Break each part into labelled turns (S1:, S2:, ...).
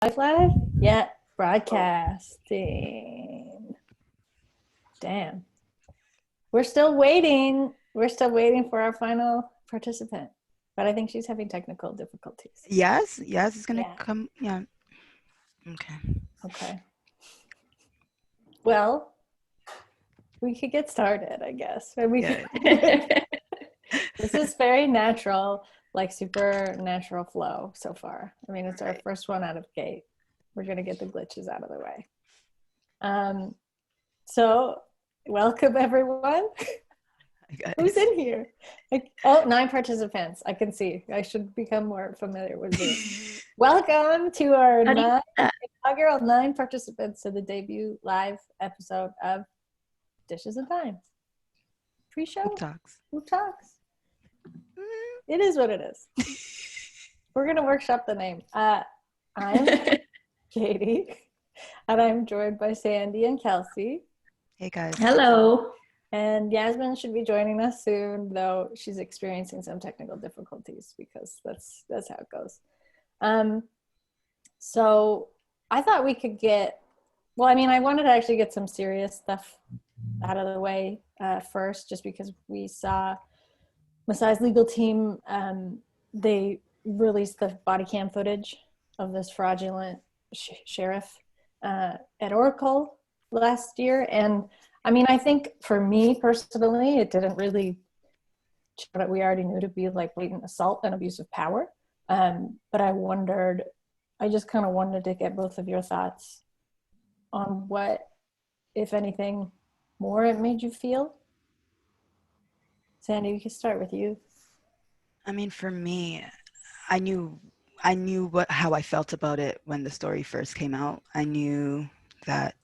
S1: Live? Yeah, broadcasting. Damn. We're still waiting. We're still waiting for our final participant. But I think she's having technical difficulties.
S2: Yes, it's gonna come. Yeah.
S1: Okay. Well, we could get started, I guess. This is very natural, like super natural flow so far. I mean, it's our first one out of the gate. We're gonna get the glitches out of the way. So welcome everyone. Who's in here? 9 participants. I can see. I should become more familiar with Zoom. Welcome to our inaugural 9 participants to the debut live episode of Dishes and Dimes. Pre-show? Who talks? It is what it is. We're going to workshop the name. I'm Katie, and I'm joined by Sandy and Kelsey.
S2: Hey, guys.
S3: Hello.
S1: And Yasmin should be joining us soon, though she's experiencing some technical difficulties because that's how it goes. So I thought we could I wanted to actually get some serious stuff out of the way first, just because we saw Masai's legal team, they released the body cam footage of this fraudulent sheriff at Oracle last year. And I mean, I think for me personally, it didn't really show what we already knew to be like blatant assault and abuse of power. But I just kind of wanted to get both of your thoughts on what, if anything, more it made you feel. Sandy, we can start with you.
S2: I mean, for me, I knew how I felt about it when the story first came out. I knew that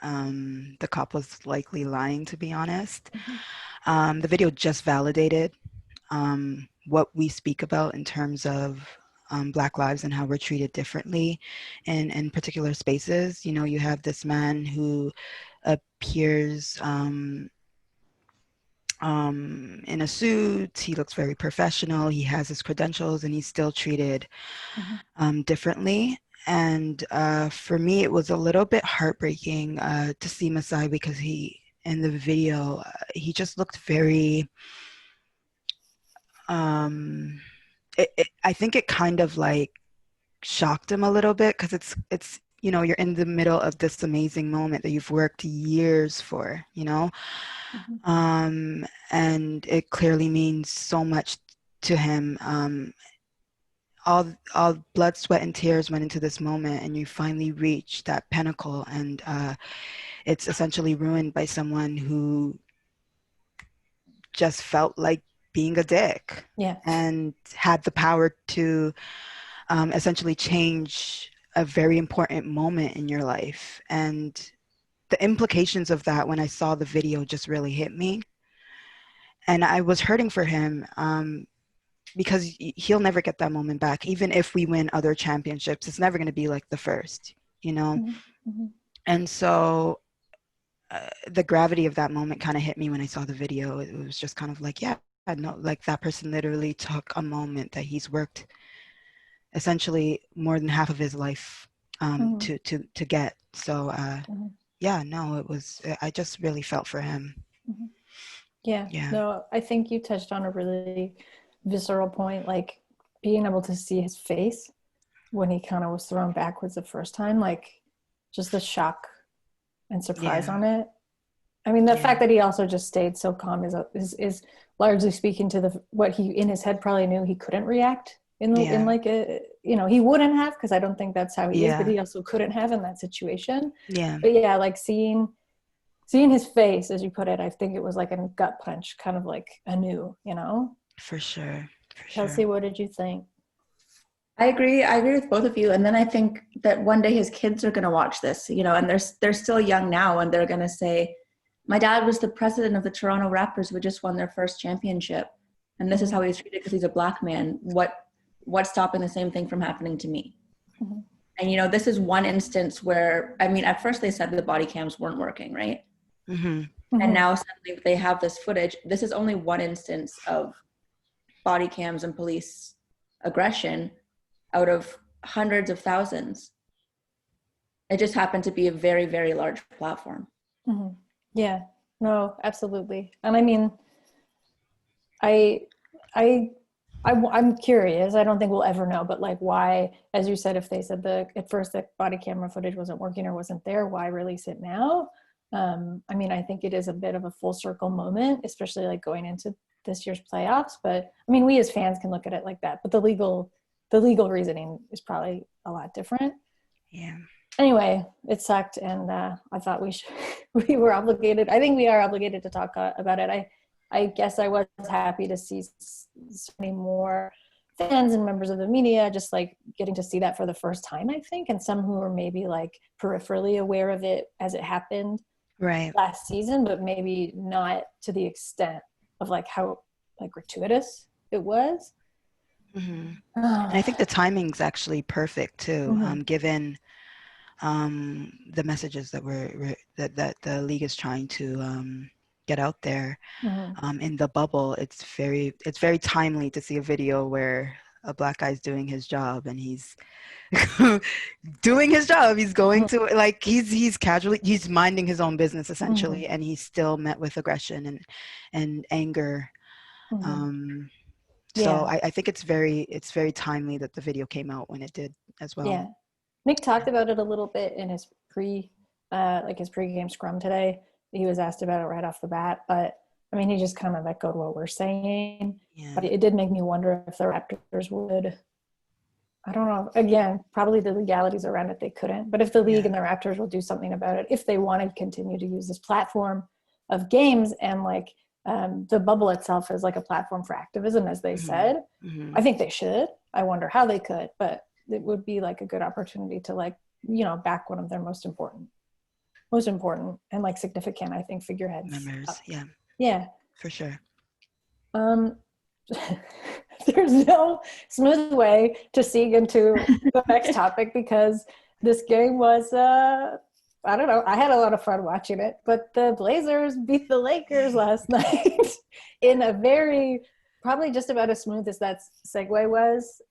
S2: the cop was likely lying, to be honest. The video just validated what we speak about in terms of Black lives and how we're treated differently in particular spaces. You know, you have this man who appears in a suit. He looks very professional. He has his credentials, and he's still treated differently. And for me, it was a little bit heartbreaking to see Masai, because in the video, he just looked very, I think it kind of like shocked him a little bit, because it's you know, you're in the middle of this amazing moment that you've worked years for, you know, and it clearly means so much to him. All blood, sweat, and tears went into this moment, and you finally reach that pinnacle, and it's essentially ruined by someone who just felt like being a dick, and had the power to essentially change a very important moment in your life. And the implications of that, when I saw the video, just really hit me, and I was hurting for him. Because he'll never get that moment back. Even if we win other championships, it's never going to be like the first, you know? And so the gravity of that moment kind of hit me when I saw the video. It was just kind of like, yeah, no, like that person literally took a moment that he's worked essentially more than half of his life to get. So yeah, no, it was, I just really felt for him.
S1: Yeah. No, I think you touched on a really visceral point, like being able to see his face when he kind of was thrown backwards the first time, like just the shock and surprise on it. I mean, the fact that he also just stayed so calm is largely speaking to what he in his head probably knew he couldn't react in like a, you know, he wouldn't have, because I don't think that's how he is, but he also couldn't have in that situation. But yeah, like seeing his face, as you put it, I think it was like a gut punch, kind of like anew, you know.
S2: For sure.
S1: Kelsey, what did you think?
S3: I agree with both of you. And then I think that one day his kids are going to watch this, you know, and they're still young now, and they're going to say, my dad was the president of the Toronto Raptors who just won their first championship, and this is how he's treated because he's a Black man. What's stopping the same thing from happening to me? And, you know, this is one instance where, I mean, at first they said the body cams weren't working, right? And now suddenly they have this footage. This is only one instance of body cams and police aggression out of hundreds of thousands. It just happened to be a very, very large platform.
S1: Mm-hmm. Yeah, no, absolutely. And I mean, I'm curious. I don't think we'll ever know, but like why, as you said, if they said at first the body camera footage wasn't working or wasn't there, why release it now? I mean, I think it is a bit of a full circle moment, especially like going into this year's playoffs. But I mean, we as fans can look at it like that, but the legal reasoning is probably a lot different.
S2: Yeah.
S1: Anyway, it sucked, and I thought we were obligated. I think we are obligated to talk about it. I guess I was happy to see so many more fans and members of the media just like getting to see that for the first time, I think, and some who were maybe like peripherally aware of it as it happened last season, but maybe not to the extent of like how like gratuitous it was.
S2: Mm-hmm. And I think the timing's actually perfect too, given the messages that that the league is trying to get out there. In the bubble, it's very timely to see a video where a Black guy's doing his job, and he's doing his job. He's going to like he's minding his own business essentially, and he's still met with aggression and anger. So I think it's very timely that the video came out when it did as well.
S1: Yeah, Nick talked about it a little bit in his pre-game scrum today. He was asked about it right off the bat, but I mean, he just kind of echoed what we're saying. Yeah. But it did make me wonder if the Raptors would, I don't know, again, probably the legalities around it, they couldn't. But if the league and the Raptors will do something about it, if they want to continue to use this platform of games and like the bubble itself is like a platform for activism, as they said, I think they should. I wonder how they could, but it would be like a good opportunity to like, you know, back one of their most important and like significant, I think, figureheads.
S2: Members,
S1: yeah,
S2: for sure.
S1: There's no smooth way to segue into the next topic because this game was I don't know, I had a lot of fun watching it, but the Blazers beat the Lakers last night in a very, probably just about as smooth as that segue was.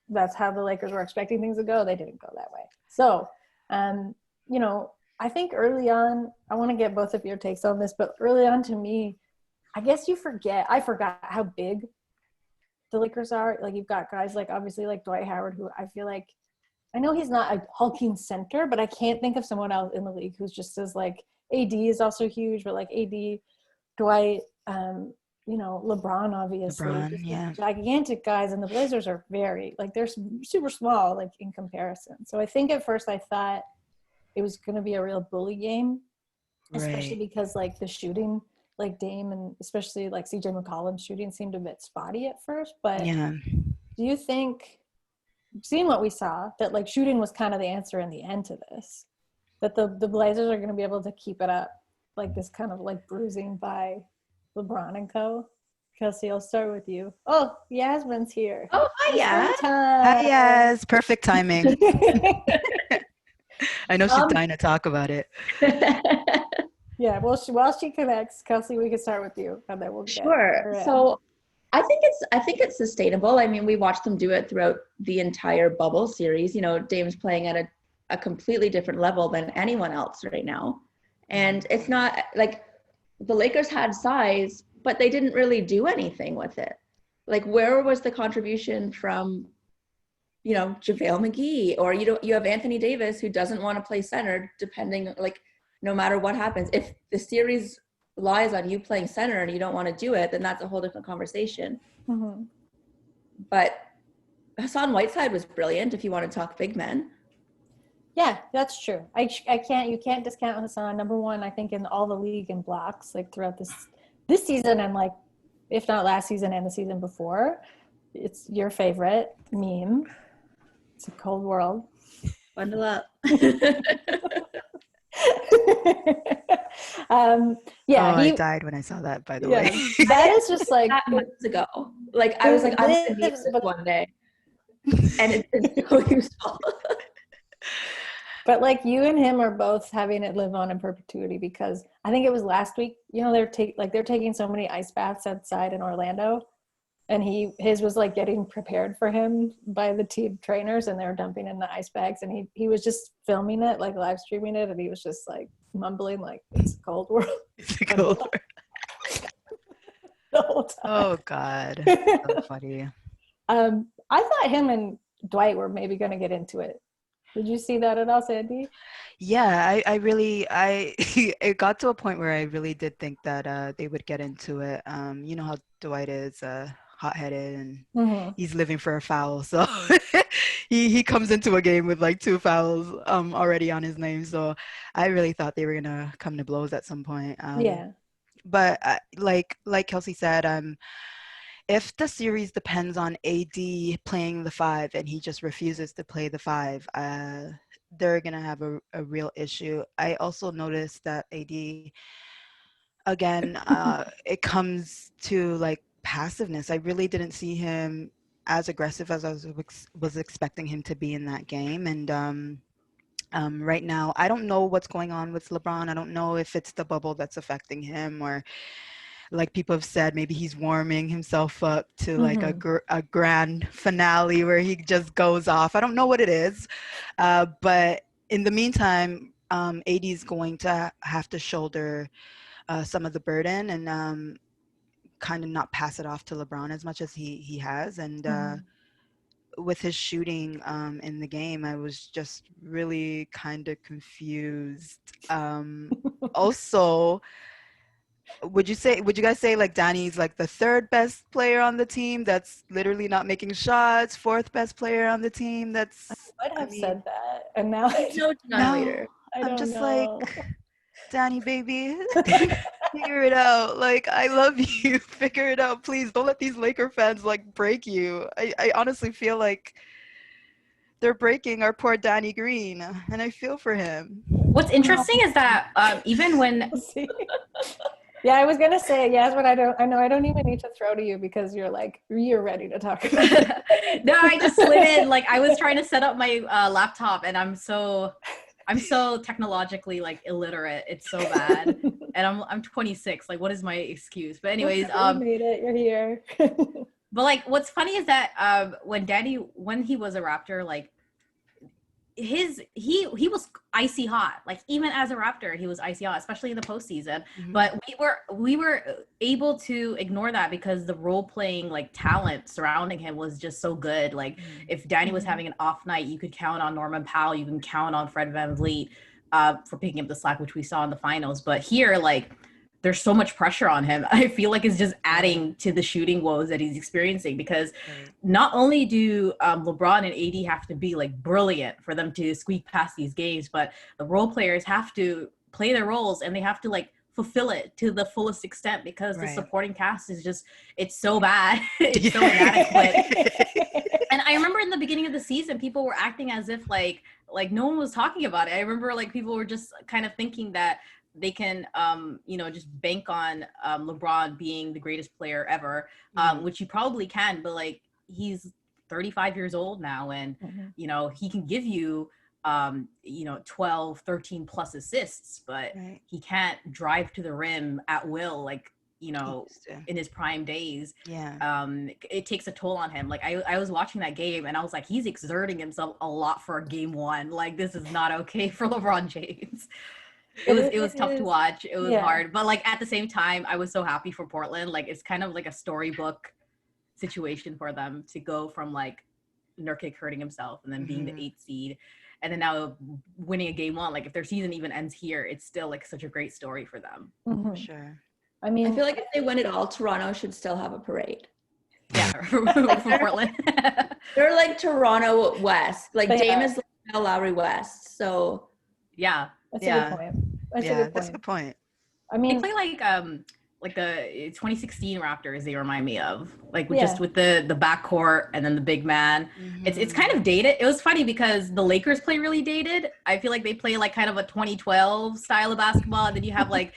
S1: That's how the Lakers were expecting things to go. They didn't go that way. So, you know, I think early on, I want to get both of your takes on this, but early on to me, I guess I forgot how big the Lakers are. Like you've got guys like obviously like Dwight Howard, who I feel like, I know he's not a hulking center, but I can't think of someone else in the league who's just as like, AD is also huge, but like AD, Dwight, you know, LeBron obviously, gigantic guys, and the Blazers are very like they're super small like in comparison. So I think at first I thought it was going to be a real bully game, especially because like the shooting, like Dame and especially like CJ McCollum's shooting seemed a bit spotty at first. But do you think, seeing what we saw, that like shooting was kind of the answer in the end to this, that the Blazers are going to be able to keep it up, like this kind of like bruising by LeBron and co? Kelsey, I'll start with you. Oh, Yasmin's here.
S3: Oh, hi, Yas.
S2: Hi, Yas. Perfect timing. I know she's dying to talk about it.
S1: Yeah, well, while she connects, Kelsey, we can start with you, and then we'll get
S3: Sure. So I think it's sustainable. I mean, we watched them do it throughout the entire bubble series. You know, Dame's playing at a completely different level than anyone else right now. And it's not like the Lakers had size, but they didn't really do anything with it. Like, where was the contribution from, you know, JaVale McGee, or you have Anthony Davis, who doesn't want to play center, depending, like, no matter what happens. If the series lies on you playing center and you don't want to do it, then that's a whole different conversation. But Hassan Whiteside was brilliant if you want to talk big men.
S1: Yeah, that's true. You can't discount Hassan. Number one, I think in all the league in blocks, like throughout this season, and like if not last season and the season before. It's your favorite meme. It's a cold world.
S3: Bundle up.
S2: I died when I saw that, by the way.
S1: That is just like
S3: months ago. Like I was like, I'm gonna need this one day. And it's been so useful.
S1: But like you and him are both having it live on in perpetuity, because I think it was last week, you know, they're taking so many ice baths outside in Orlando and his was like getting prepared for him by the team trainers, and they were dumping in the ice bags, and he was just filming it, like live streaming it, and he was just like mumbling like, it's a cold world.
S2: It's a cold world.
S1: The whole time.
S2: Oh God, so funny.
S1: I thought him and Dwight were maybe going to get into it. Did you see that at all, Sandy?
S2: Yeah, I really it got to a point where I really did think that they would get into it. You know how Dwight is hot-headed, and he's living for a foul, so he comes into a game with like 2 fouls already on his name. So I really thought they were gonna come to blows at some point. But like Kelsey said, if the series depends on AD playing the 5 and he just refuses to play the 5, they're going to have a real issue. I also noticed that AD, again, it comes to like passiveness. I really didn't see him as aggressive as I was expecting him to be in that game. And right now, I don't know what's going on with LeBron. I don't know if it's the bubble that's affecting him, or like people have said, maybe he's warming himself up to like a grand finale where he just goes off. I don't know what it is. But in the meantime, AD is going to have to shoulder some of the burden and kind of not pass it off to LeBron as much as he has. And with his shooting in the game, I was just really kind of confused. Also, would you guys say like Danny's like the 3rd best player on the team that's literally not making shots, 4th best player on the team that's
S1: I would have said that, and now
S2: I'm just like, Danny baby, figure it out. Like, I love you. Figure it out, please. Don't let these Laker fans like break you. I honestly feel like they're breaking our poor Danny Green, and I feel for him.
S4: What's interesting is that even when
S1: yeah, I was gonna say yes, but I don't even need to throw to you because you're ready to talk about it.
S4: No, I just slid in. Like I was trying to set up my laptop, and I'm so technologically like illiterate. It's so bad, and I'm 26. Like, what is my excuse? But anyways,
S1: you made it. You're here.
S4: But like, what's funny is that when he was a Raptor, like he was icy hot. Like even as a Raptor, he was icy hot, especially in the postseason. But we were able to ignore that because the role playing like talent surrounding him was just so good. Like if Danny was having an off night, you could count on Norman Powell, you can count on Fred VanVleet for picking up the slack, which we saw in the finals. But here, like, there's so much pressure on him. I feel like it's just adding to the shooting woes that he's experiencing because not only do LeBron and AD have to be like brilliant for them to squeak past these games, but the role players have to play their roles and they have to like fulfill it to the fullest extent because the supporting cast is just, it's so bad. It's so inadequate. And I remember in the beginning of the season, people were acting as if like no one was talking about it. I remember like people were just kind of thinking that they can, just bank on LeBron being the greatest player ever, which you probably can, but like he's 35 years old now and, he can give you, 12, 13 plus assists, but he can't drive to the rim at will, like, in his prime days. It takes a toll on him. Like I was watching that game and I was like, he's exerting himself a lot for game 1. Like this is not okay for LeBron James. It was tough to watch. It was hard, but like at the same time, I was so happy for Portland. Like it's kind of like a storybook situation for them to go from like Nurkic hurting himself and then being the 8th seed, and then now winning a game 1. Like if their season even ends here, it's still like such a great story for them.
S2: For sure.
S3: I mean, I feel like if they win it all, Toronto should still have a parade.
S4: Yeah, for Portland.
S3: They're like Toronto West. Like Dame is like Kyle Lowry West. So
S4: yeah.
S1: That's a good point.
S2: That's a good point.
S1: I mean,
S4: they play like the 2016 Raptors. They remind me of just with the backcourt and then the big man. It's kind of dated. It was funny because the Lakers play really dated. I feel like they play like kind of a 2012 style of basketball, and then you have like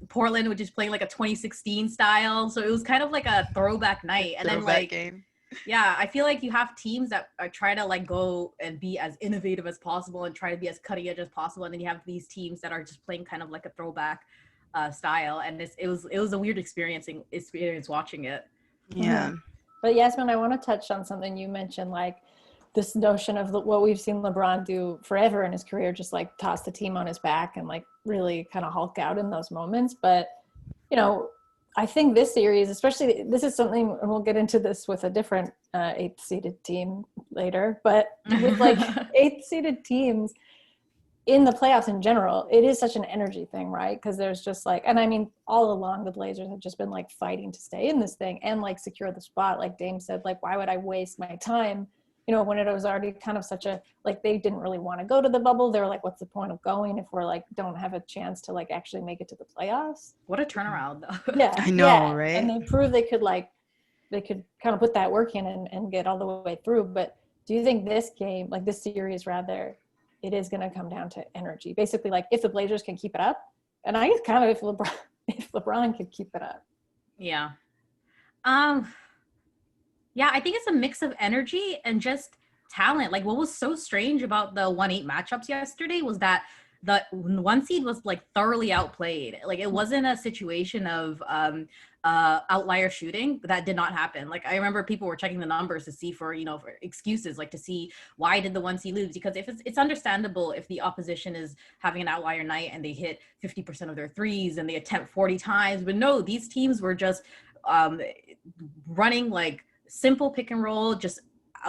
S4: Portland, which is playing like a 2016 style. So it was kind of like a throwback night. And then like
S2: game.
S4: Yeah, I feel like you have teams that are trying to like go and be as innovative as possible and try to be as cutting edge as possible, and then you have these teams that are just playing kind of like a throwback style, and it was a weird experience watching it.
S2: Yeah.
S1: But Yasmin, I want to touch on something you mentioned, like this notion of what we've seen LeBron do forever in his career, just like toss the team on his back and like really kind of hulk out in those moments. But, you know, I think this series, especially, this is something, and we'll get into this with a different 8th seeded team later, but with like 8th seeded teams in the playoffs in general, it is such an energy thing, right? Because there's just like, and I mean, all along the Blazers have just been like fighting to stay in this thing and like secure the spot. Like Dame said, like, why would I waste my time, you know, when it was already kind of such a, like, they didn't really want to go to the bubble. They were like, what's the point of going if we're like, don't have a chance to like actually make it to the playoffs?
S4: What a turnaround, though.
S1: Yeah.
S2: I know, right?
S1: And they proved they could kind of put that work in and get all the way through. But do you think this game, like this series rather, it is going to come down to energy? Basically, like if the Blazers can keep it up, and I guess kind of if LeBron could keep it up.
S4: Yeah. Yeah, I think it's a mix of energy and just talent. Like what was so strange about the 1-8 matchups yesterday was that the 1 seed was like thoroughly outplayed. Like it wasn't a situation of outlier shooting. That did not happen. Like I remember people were checking the numbers to see for, you know, for excuses, like to see why did the 1 seed lose? Because if it's understandable if the opposition is having an outlier night and they hit 50% of their threes and they attempt 40 times. But no, these teams were just running like simple pick and roll, just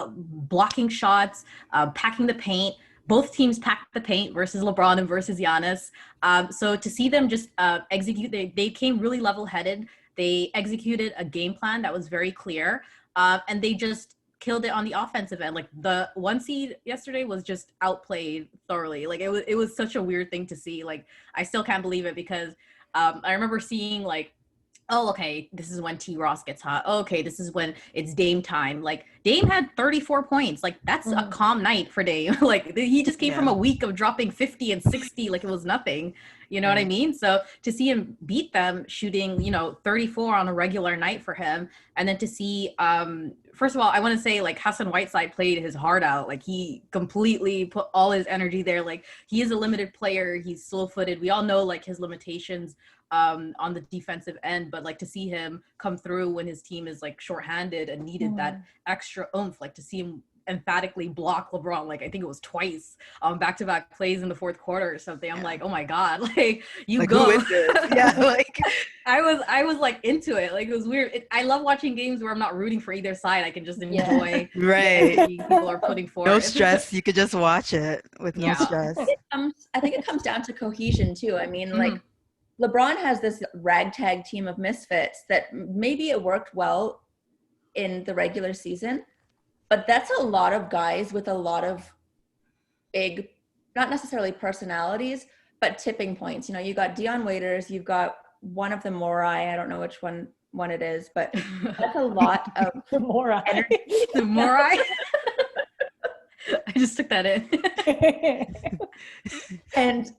S4: blocking shots, packing the paint. Both teams packed the paint versus LeBron and versus Giannis. So to see them just execute, they came really level-headed. They executed a game plan that was very clear, and they just killed it on the offensive end. Like the 1 seed yesterday was just outplayed thoroughly. Like it was such a weird thing to see. Like I still can't believe it because I remember seeing like, oh, okay, this is when T. Ross gets hot. Oh, okay, this is when it's Dame time. Like, Dame had 34 points. Like, that's a calm night for Dame. Like, he just came from a week of dropping 50 and 60 like it was nothing. You know what I mean? So, to see him beat them shooting, you know, 34 on a regular night for him, and then to see, first of all, I want to say, like, Hassan Whiteside played his heart out. Like, he completely put all his energy there. Like, he is a limited player. He's slow-footed. We all know, like, his limitations on the defensive end, but like to see him come through when his team is like shorthanded and needed that extra oomph, like to see him emphatically block LeBron, like I think it was twice back-to-back plays in the fourth quarter or something. I'm like, oh my god, like you like, go. Who is this? Yeah, like I was like into it. Like it was weird. I love watching games where I'm not rooting for either side. I can just enjoy
S2: right.
S4: People are putting forward.
S2: No stress. You could just watch it with no stress.
S3: I think it comes down to cohesion too. I mean, like LeBron has this ragtag team of misfits that maybe it worked well in the regular season, but that's a lot of guys with a lot of big, not necessarily personalities, but tipping points. You know, you got Dion Waiters, you've got one of the Morai, I don't know which one it is, but that's a lot of
S1: the Morai.
S4: The Morai? I just took that in.
S3: And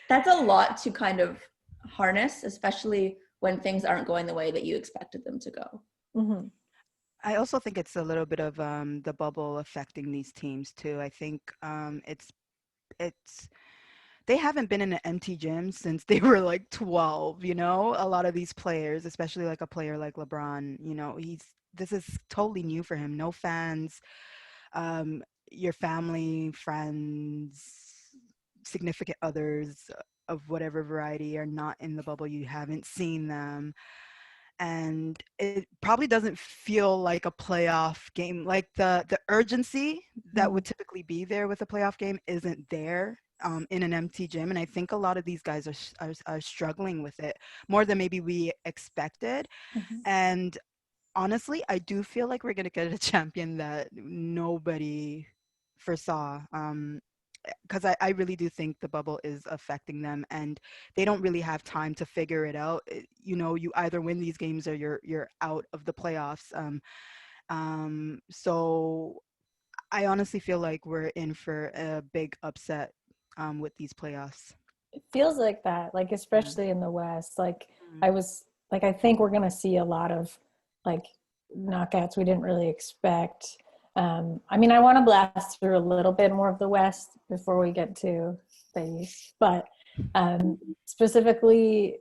S3: that's a lot to kind of harness, especially when things aren't going the way that you expected them to go.
S2: I also think it's a little bit of the bubble affecting these teams too. I think it's they haven't been in an empty gym since they were like 12, you know. A lot of these players, especially like a player like LeBron, you know, this is totally new for him. No fans, your family, friends, significant others of whatever variety are not in the bubble. You haven't seen them, and it probably doesn't feel like a playoff game. Like the urgency that would typically be there with a playoff game isn't there in an empty gym. And I think a lot of these guys are struggling with it more than maybe we expected. And honestly, I do feel like we're going to get a champion that nobody foresaw. Because I really do think the bubble is affecting them, and they don't really have time to figure it out. You know, you either win these games or you're out of the playoffs. So I honestly feel like we're in for a big upset with these playoffs.
S1: It feels like that, like especially in the West. Like I think we're gonna see a lot of like knockouts we didn't really expect. I mean, I want to blast through a little bit more of the West before we get to the East, but specifically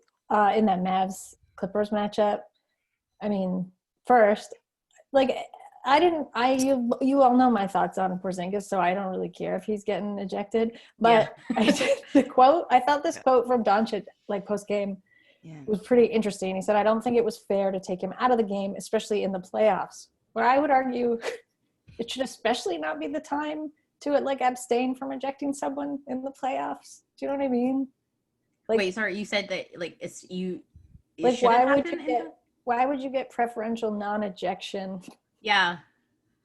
S1: in that Mavs-Clippers matchup, I mean, first, like you all know my thoughts on Porzingis, so I don't really care if he's getting ejected. But I thought this quote from Doncic, like post game, was pretty interesting. He said, "I don't think it was fair to take him out of the game, especially in the playoffs." Where I would argue, it should especially not be the time to like abstain from ejecting someone in the playoffs. Do you know what I mean?
S4: Like, wait, sorry, you said that like it's you.
S1: Like, why would you get preferential non-ejection?
S4: Yeah.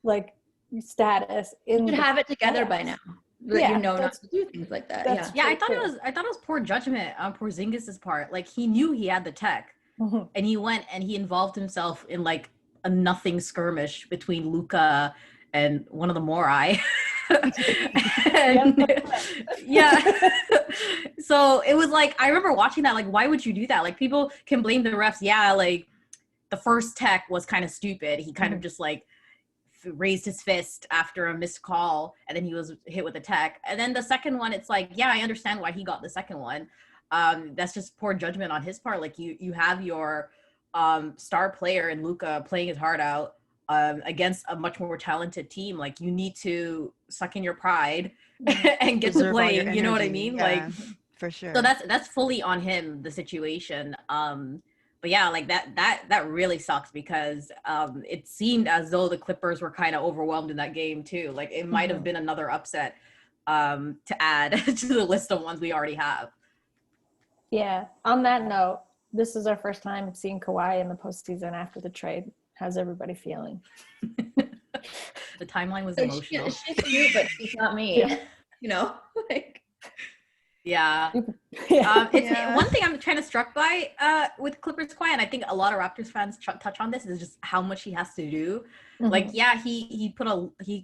S1: Like status in.
S3: You should have it together by now.
S1: Yeah,
S3: you know not to do things like that.
S4: Yeah, I thought it was poor judgment on Porzingis's part. Like he knew he had the tech, and he went and he involved himself in like a nothing skirmish between Luka and one of the Morai. So it was like, I remember watching that, like, why would you do that? Like, people can blame the refs. Yeah, like the first tech was kind of stupid. He kind of just like raised his fist after a missed call, and then he was hit with a tech. And then the second one, it's like, yeah, I understand why he got the second one. That's just poor judgment on his part. Like you have your star player in Luka playing his heart out against a much more talented team. Like, you need to suck in your pride and get to play. You know what I mean?
S2: Yeah,
S4: like,
S2: for sure.
S4: So that's fully on him, the situation. But yeah, like that really sucks, because it seemed as though the Clippers were kind of overwhelmed in that game too. Like, it might have been another upset to add to the list of ones we already have.
S1: Yeah. On that note, this is our first time seeing Kawhi in the postseason after the trade. How's everybody feeling?
S4: The timeline was emotional.
S3: She's you, but she's not me. Yeah. You know, like.
S4: Yeah. It's one thing I'm kind of struck by with Clippers Kawhi, and I think a lot of Raptors fans touch on this, is just how much he has to do. Like, yeah, he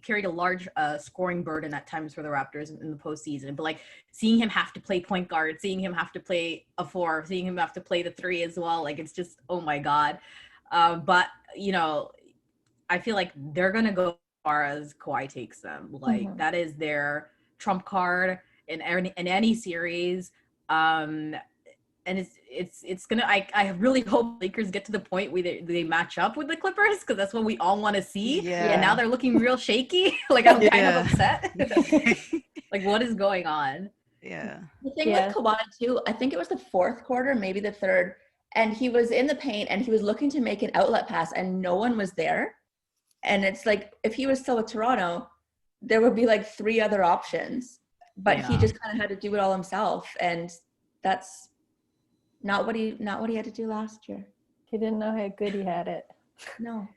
S4: carried a large scoring burden at times for the Raptors in the postseason, but like seeing him have to play point guard, seeing him have to play a 4, seeing him have to play the 3 as well, like, it's just, oh my God. But you know, I feel like they're gonna go as far as Kawhi takes them. Like, that is their trump card in any series. And it's gonna, I really hope Lakers get to the point where they match up with the Clippers, because that's what we all want to see. And now they're looking real shaky. Like, I'm kind of upset. Like, what is going on?
S3: The thing with Kawhi too, I think it was the 4th quarter, maybe the 3rd, and he was in the paint and he was looking to make an outlet pass and no one was there. And it's like, if he was still with Toronto, there would be like 3 other options, but he just kind of had to do it all himself. And that's not what he had to do last year.
S1: He didn't know how good he had it.
S3: No.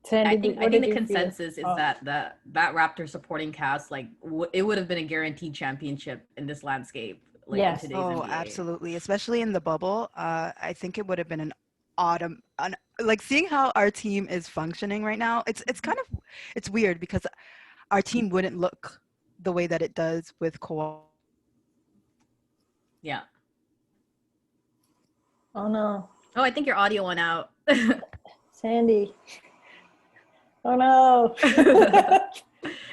S1: Sandy,
S4: I think the consensus is that Raptor supporting cast, like, it would have been a guaranteed championship in this landscape. Like, in today's NBA.
S2: Absolutely. Especially in the bubble. I think it would have been like, seeing how our team is functioning right now, it's weird, because our team wouldn't look the way that it does with Kawhi.
S4: Yeah.
S1: Oh no.
S4: Oh, I think your audio went out.
S1: Sandy. Oh no.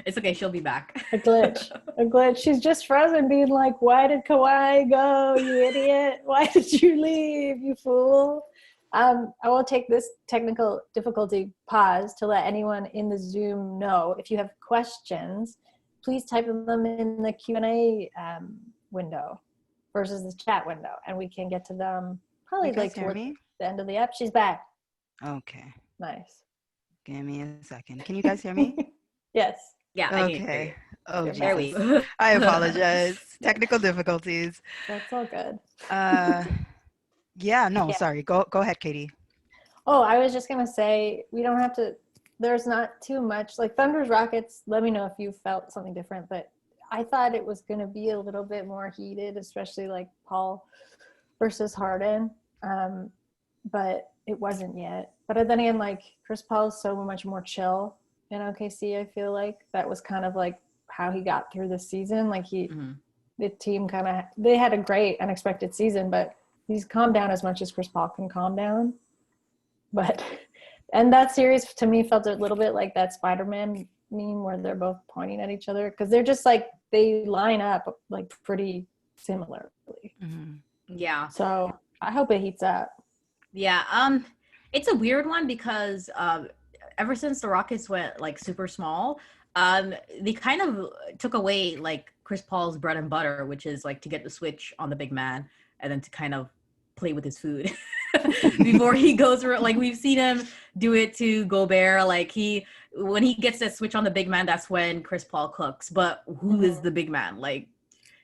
S4: It's okay, she'll be back.
S1: A glitch. She's just frozen, being like, why did Kawhi go, you idiot? Why did you leave, you fool? I will take this technical difficulty pause to let anyone in the Zoom know, if you have questions, please type them in the Q&A window versus the chat window, and we can get to them probably like towards the end of the app. She's back.
S2: Okay.
S1: Nice.
S2: Give me a second. Can you guys hear me?
S1: Yes.
S4: Yeah.
S2: Okay. Oh, Jesus. I apologize. Technical difficulties.
S1: That's all good.
S2: Sorry. Go ahead, Katie.
S1: Oh, I was just gonna say, we don't have to. There's not too much, like Thunder's Rockets. Let me know if you felt something different, but I thought it was gonna be a little bit more heated, especially like Paul versus Harden. But it wasn't yet. But then again, like, Chris Paul is so much more chill in OKC. I feel like that was kind of like how he got through this season. Like the team they had a great unexpected season, but he's calmed down as much as Chris Paul can calm down. And that series to me felt a little bit like that Spider-Man meme where they're both pointing at each other, because they're just like, they line up like pretty similarly.
S4: Yeah.
S1: So I hope it heats up.
S4: Yeah. It's a weird one, because ever since the Rockets went like super small, they kind of took away like Chris Paul's bread and butter, which is like to get the switch on the big man and then to kind of play with his food before he goes. Like we've seen him do it to Gobert. Like when he gets that switch on the big man, that's when Chris Paul cooks. But who is the big man? Like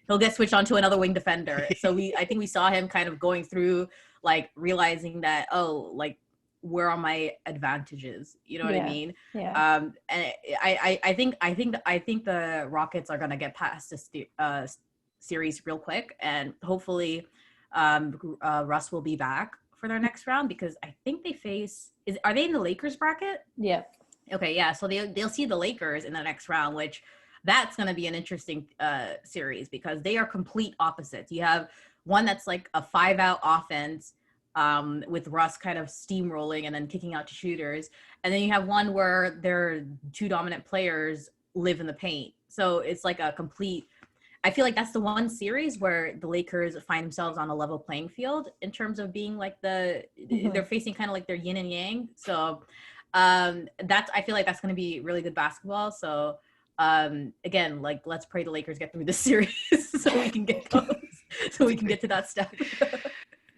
S4: he'll get switched onto another wing defender. So I think we saw him kind of going through, like realizing that, oh, like where are my advantages? You know what I mean?
S1: Yeah.
S4: And I think the Rockets are gonna get past this series real quick, and hopefully Russ will be back for their next round, because I think they are they in the Lakers bracket?
S1: Yeah.
S4: Okay, yeah. So they'll see the Lakers in the next round, which that's going to be an interesting series because they are complete opposites. You have one that's like a 5-out offense with Russ kind of steamrolling and then kicking out to shooters. And then you have one where their two dominant players live in the paint. So it's like a complete, I feel like that's the one series where the Lakers find themselves on a level playing field in terms of being like they're facing kind of like their yin and yang. So I feel like that's going to be really good basketball. So again, like let's pray the Lakers get through this series so we can get to that step.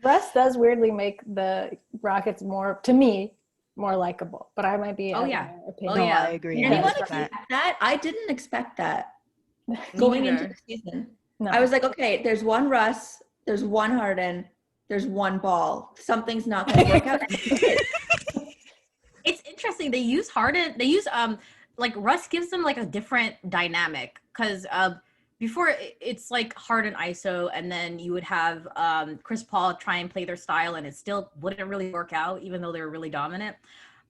S1: Russ does weirdly make the Rockets more likable, but I might be opinion.
S2: I agree.
S3: Anyone expect that? I didn't expect that going into the season. No. I was like, okay, there's one Russ, there's one Harden, there's one Ball. Something's not going to work out.
S4: It's interesting. They use Harden. They use like Russ gives them like a different dynamic, because before it's like Harden ISO, and then you would have Chris Paul try and play their style, and it still wouldn't really work out, even though they were really dominant.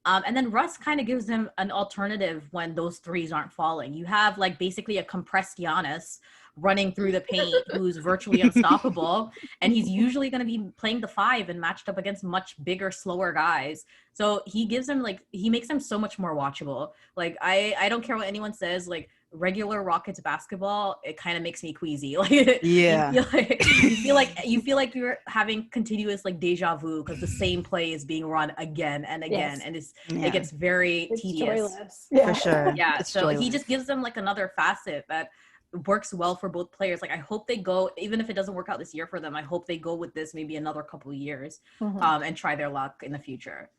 S4: And then Russ kind of gives them an alternative when those threes aren't falling. You have like basically a compressed Giannis running through the paint who's virtually unstoppable, and he's usually going to be playing the 5 and matched up against much bigger, slower guys. So he makes them so much more watchable. Like I don't care what anyone says, like regular Rockets basketball, it kind of makes me queasy. Like you feel like you're having continuous like deja vu because the same play is being run again and again, and it gets very tedious.
S2: For sure.
S4: Yeah, so he just gives them like another facet that works well for both players. Like I hope they go, even if it doesn't work out this year for them, I hope they go with this maybe another couple of years and try their luck in the future.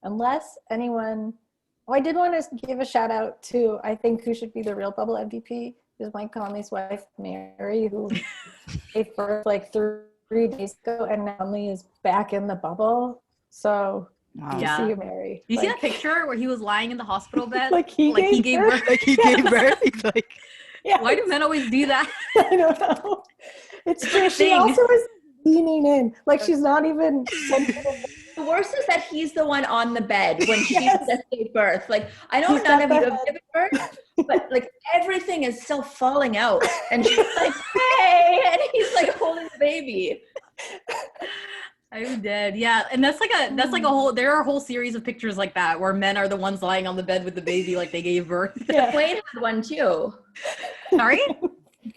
S1: Unless anyone, I did want to give a shout out to, I think, who should be the real bubble MVP is Mike Conley's wife Mary, who gave birth like 3 days ago, and now Conley is back in the bubble. So
S4: wow.
S1: See you, Mary.
S4: You see that picture where he was lying in the hospital bed?
S1: Like he gave birth.
S2: Like he gave birth. He's like,
S1: yes.
S4: Why do men always do that?
S1: I don't know. It's true. She also is leaning in. Like she's not even
S3: The worst is that he's the one on the bed when she just gave birth. Like, I know none of you have given birth, but like everything is still falling out. And she's like, hey, and he's like holding the baby.
S4: I'm dead. Yeah, and that's like a whole. There are a whole series of pictures like that where men are the ones lying on the bed with the baby, like they gave birth.
S3: Yeah. Wayne had one too.
S4: Sorry,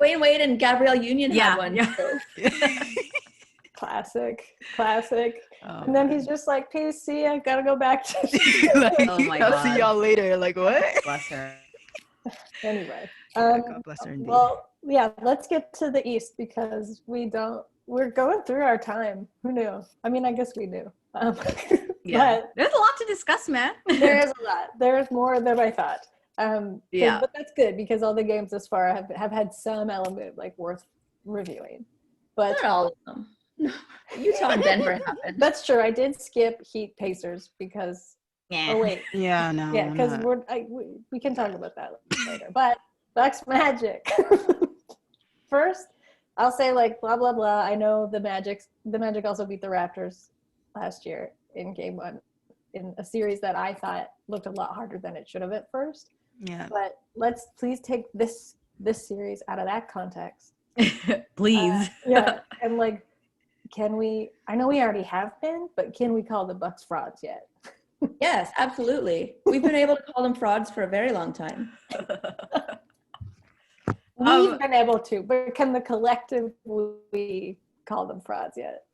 S3: Wayne Wade and Gabrielle Union had one too.
S1: Classic. And then he's just like, peace, see ya, gotta go back to
S2: like, oh my God. I'll see y'all later. Like, what?
S4: Bless her.
S1: Anyway.
S2: God bless her indeed.
S1: Well, yeah, let's get to the East because we're going through our time. Who knew? I mean, I guess we knew.
S4: Yeah. There's a lot to discuss, man.
S1: There is a lot. There's more than I thought. But that's good because all the games thus far have had some element like worth reviewing. But
S3: not all of them. Utah and Denver happened.
S1: That's true. I did skip Heat Pacers because because we can talk about that later. But Bucks Magic. First, I'll say like blah blah blah. I know the Magic also beat the Raptors last year in Game 1 in a series that I thought looked a lot harder than it should have at first.
S2: Yeah.
S1: But let's please take this series out of that context.
S4: Please.
S1: And like, can we? I know we already have been, but can we call the Bucks frauds yet?
S3: Yes, absolutely. We've been able to call them frauds for a very long time.
S1: We've been able to, but can the collective we call them frauds yet?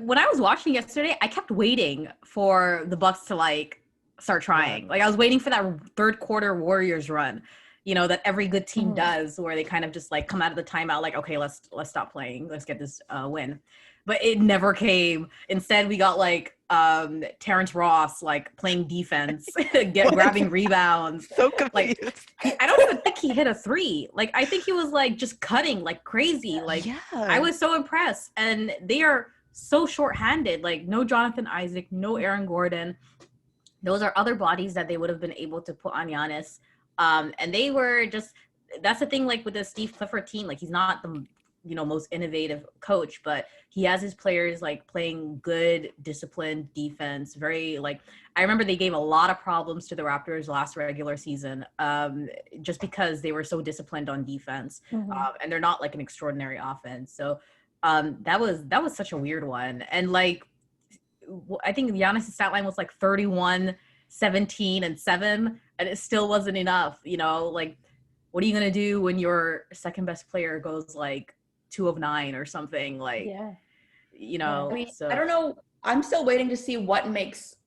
S4: When I was watching yesterday, I kept waiting for the Bucks to like start trying. Like I was waiting for that third quarter Warriors run, you know, that every good team does, where they kind of just like come out of the timeout like, okay, let's stop playing, let's get this win. But it never came. Instead, we got like Terrence Ross like playing defense, grabbing rebounds.
S2: So confused.
S4: Like, I don't even think he hit a three. Like I think he was like just cutting like crazy. Like I was so impressed. And they are so short-handed. Like no Jonathan Isaac, no Aaron Gordon. Those are other bodies that they would have been able to put on Giannis. And they were just, that's the thing, like with the Steve Clifford team, like he's not the, you know, most innovative coach, but he has his players like playing good, disciplined defense. Very like, I remember they gave a lot of problems to the Raptors last regular season, just because they were so disciplined on defense, and they're not like an extraordinary offense. So that was such a weird one. And like, I think Giannis' stat line was like 31, 17, and 7, and it still wasn't enough. You know, like, what are you gonna do when your second best player goes like 2 of 9 or something? Like, you know.
S3: I mean,
S4: so.
S3: I don't know. I'm still waiting to see what makes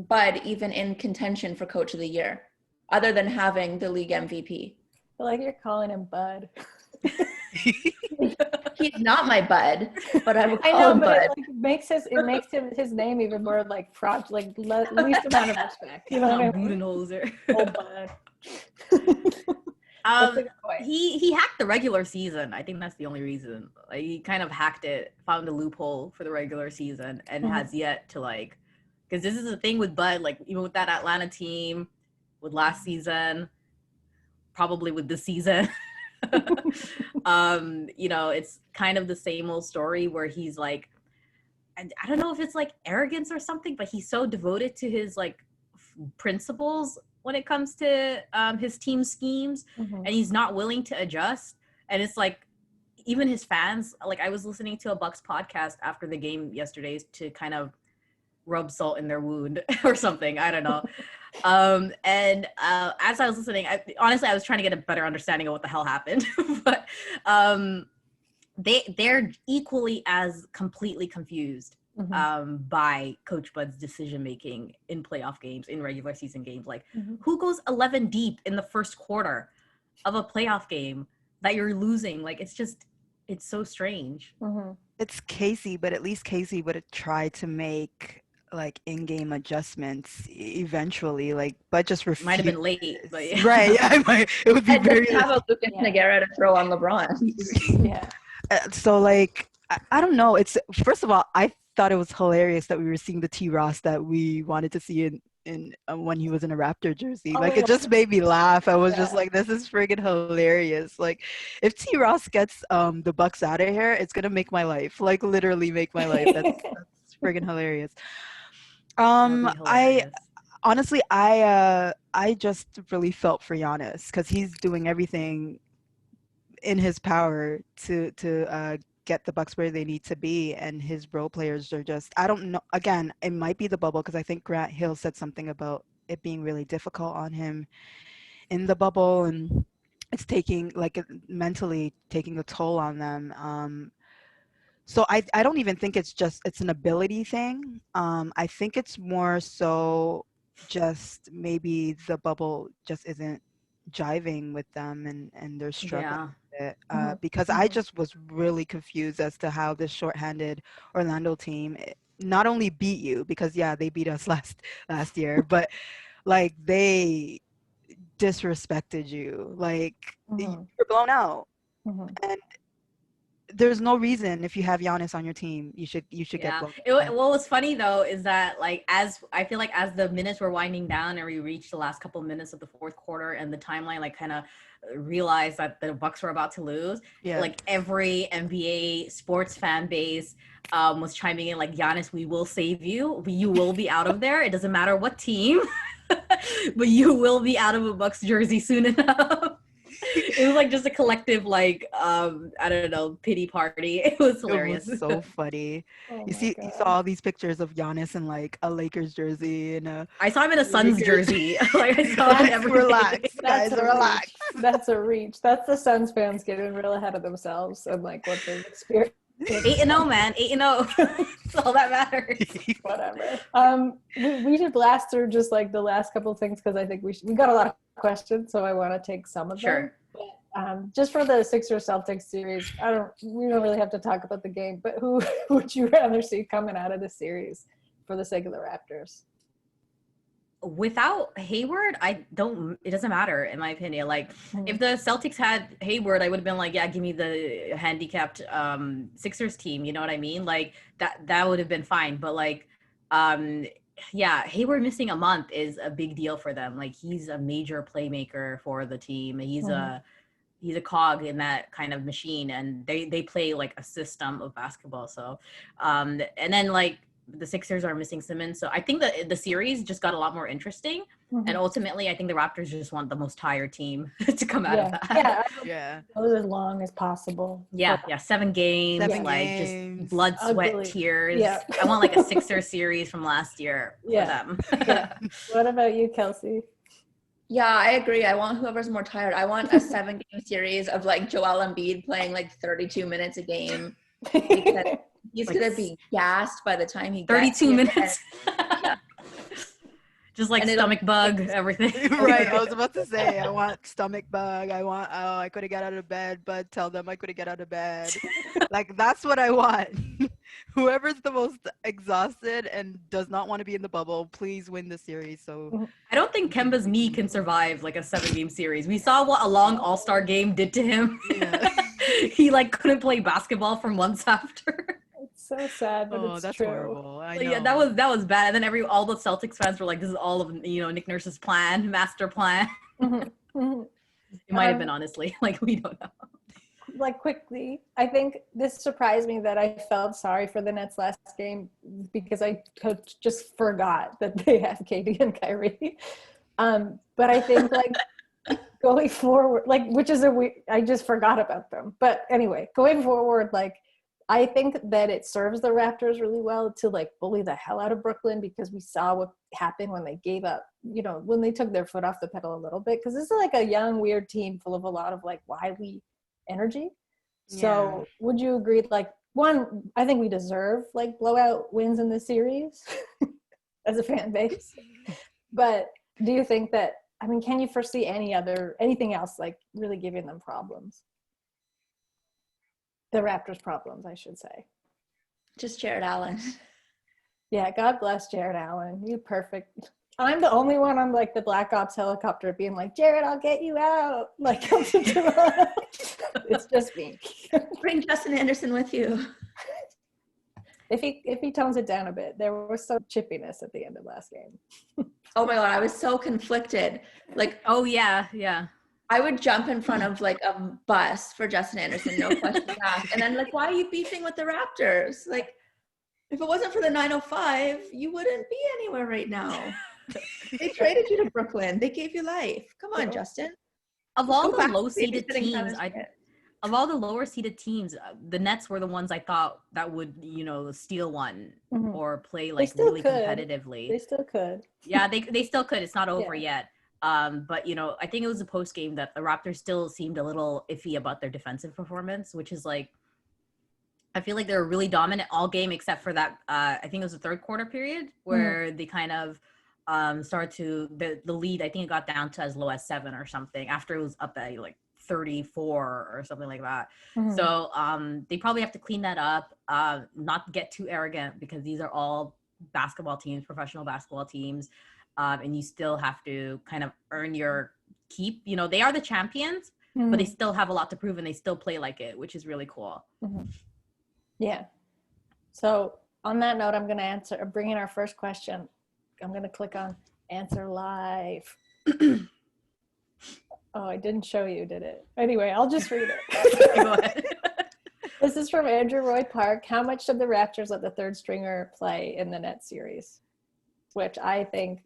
S3: Bud even in contention for Coach of the Year, other than having the league MVP.
S1: I feel like you're calling him Bud.
S3: He's not my bud, but I would call him Bud.
S1: It like makes his name even more like like least amount of respect. You know what I mean? Oh, Bud.
S4: He hacked the regular season. I think that's the only reason. Like he kind of hacked it, found a loophole for the regular season, and has yet to like, because this is the thing with Bud. Like even with that Atlanta team, with last season, probably with this season. You know, it's kind of the same old story where he's like, I don't know if it's like arrogance or something, but he's so devoted to his like principles when it comes to his team schemes, and he's not willing to adjust. And it's like, even his fans, like I was listening to a Bucks podcast after the game yesterday to kind of rub salt in their wound or something. I don't know. And as I was listening, honestly, I was trying to get a better understanding of what the hell happened. But they're equally as completely confused by Coach Bud's decision making in playoff games, in regular season games. Like, who goes 11 deep in the first quarter of a playoff game that you're losing? Like, it's so strange.
S2: It's Casey, but at least Casey would have tried to make like in-game adjustments eventually, like, but just refused.
S4: Might have been late, but yeah.
S2: Right. Yeah, it would be very
S3: have a Lucas Nogueira to throw on LeBron.
S2: So like, I don't know. It's, first of all, I thought it was hilarious that we were seeing the T Ross that we wanted to see in when he was in a Raptor jersey. Like, it just made me laugh. I was just like, this is friggin' hilarious. Like, if T Ross gets the Bucks out of here, it's gonna make my life, like, literally make my life. That's friggin' hilarious. I honestly, I just really felt for Giannis, because he's doing everything in his power to get the Bucks where they need to be, and his role players are just, I don't know, again, it might be the bubble, because I think Grant Hill said something about it being really difficult on him in the bubble, and it's taking, like, mentally taking a toll on them. So I don't even think it's an ability thing. I think it's more so just maybe the bubble just isn't jiving with them, and they're struggling with it. Because I just was really confused as to how this shorthanded Orlando team not only beat you, because they beat us last year, but like they disrespected you. Like, you were blown out. And there's no reason, if you have Giannis on your team, you should get blown.
S4: What was funny though is that, like, as I feel like as the minutes were winding down and we reached the last couple of minutes of the fourth quarter, and the timeline like kind of realized that the Bucks were about to lose, like every NBA sports fan base was chiming in like, Giannis, we will save you. You will be out of there. It doesn't matter what team, but you will be out of a Bucks jersey soon enough. It was like just a collective, like, I don't know, pity party. It was hilarious.
S2: It was so funny. You saw all these pictures of Giannis in like a Lakers jersey and
S4: I saw him in a Suns jersey. Like, I saw him every
S2: relax, guys, relax.
S1: That's a reach. That's the Suns fans getting real ahead of themselves and like what they've experienced.
S4: 8-0, man. 8-0. That's all that matters.
S1: Whatever. We should blast through just like the last couple of things because I think we got a lot of questions, so I want to take some of them. But, just for the Sixers Celtics series, we don't really have to talk about the game, but who would you rather see coming out of the series for the sake of the Raptors?
S4: Without Hayward, it doesn't matter in my opinion. Like if the Celtics had Hayward, I would have been like, yeah, give me the handicapped Sixers team. You know what I mean? Like that would have been fine. But like, yeah, Hayward missing a month is a big deal for them. Like he's a major playmaker for the team. He's a cog in that kind of machine, and they play like a system of basketball. So, and then like, the Sixers are missing Simmons. So I think that the series just got a lot more interesting. And ultimately, I think the Raptors just want the most tired team to come out of that.
S1: Yeah. Go as long as possible.
S4: Yeah. 7 games. Just blood, sweat, tears. Yeah. I want like a Sixers series from last year for them.
S1: What about you, Kelsey?
S3: Yeah, I agree. I want whoever's more tired. I want a 7-game series of like Joel Embiid playing like 32 minutes a game. Because he's like, gonna be gassed by the time he
S4: 32 minutes. Just like stomach bug, everything.
S2: Right. I was about to say, I want stomach bug. I couldn't get out of bed, but tell them I couldn't get out of bed. Like that's what I want. Whoever's the most exhausted and does not want to be in the bubble, please win the series. So
S4: I don't think Kemba's knee can survive like a 7-game series. We saw what a long All-Star game did to him. Yeah. He like couldn't play basketball for months after.
S1: It's so sad, but it's
S2: that's
S1: true.
S2: Horrible. I know.
S4: Yeah, that was bad. And then all the Celtics fans were like, "This is all of Nick Nurse's master plan." It might have been, honestly. Like we don't know.
S1: Like quickly, I think this surprised me that I felt sorry for the Nets last game because I just forgot that they have KD and Kyrie. But I think like going forward, like which is I just forgot about them. But anyway, going forward, like I think that it serves the Raptors really well to like bully the hell out of Brooklyn because we saw what happened when they gave up, when they took their foot off the pedal a little bit. Because this is like a young, weird team full of a lot of like wily energy. So would you agree, like, one, I think we deserve like blowout wins in this series as a fan base. But do you think that, can you foresee anything else like really giving them problems? The Raptors problems, I should say.
S3: Just Jared Allen.
S1: Yeah, God bless Jared Allen. You perfect. I'm the only one on like the Black Ops helicopter being like, Jared, I'll get you out. Like, come to Toronto. It's just me.
S3: Bring Justin Anderson with you.
S1: If he tones it down a bit, there was some chippiness at the end of last game.
S3: Oh my God, I was so conflicted. Like,
S4: oh yeah.
S3: I would jump in front of like a bus for Justin Anderson, no questions asked. And then like, why are you beefing with the Raptors? Like, if it wasn't for the 905, you wouldn't be anywhere right now. They traded you to Brooklyn. They gave you life. Come on, Justin.
S4: Of all the low-seeded teams, of all the lower-seeded teams, the Nets were the ones I thought that would, steal one or play like really competitively.
S1: They still could.
S4: Yeah, they still could. It's not over yet. But I think it was a post game that the Raptors still seemed a little iffy about their defensive performance, which is like, I feel like they were really dominant all game except for that. I think it was the third quarter period where they kind of started to the lead. I think it got down to as low as 7 or something after it was up at like 34 or something like that. So they probably have to clean that up, not get too arrogant because these are all basketball teams, professional basketball teams. And you still have to kind of earn your keep. They are the champions, but they still have a lot to prove and they still play like it, which is really cool.
S1: Yeah. So on that note, I'm going to bring in our first question. I'm going to click on answer live. Oh, I didn't show you, did it? Anyway, I'll just read it.
S4: Go ahead.
S1: This is from Andrew Roy Park. How much should the Raptors let the third stringer play in the Nets series? Which I think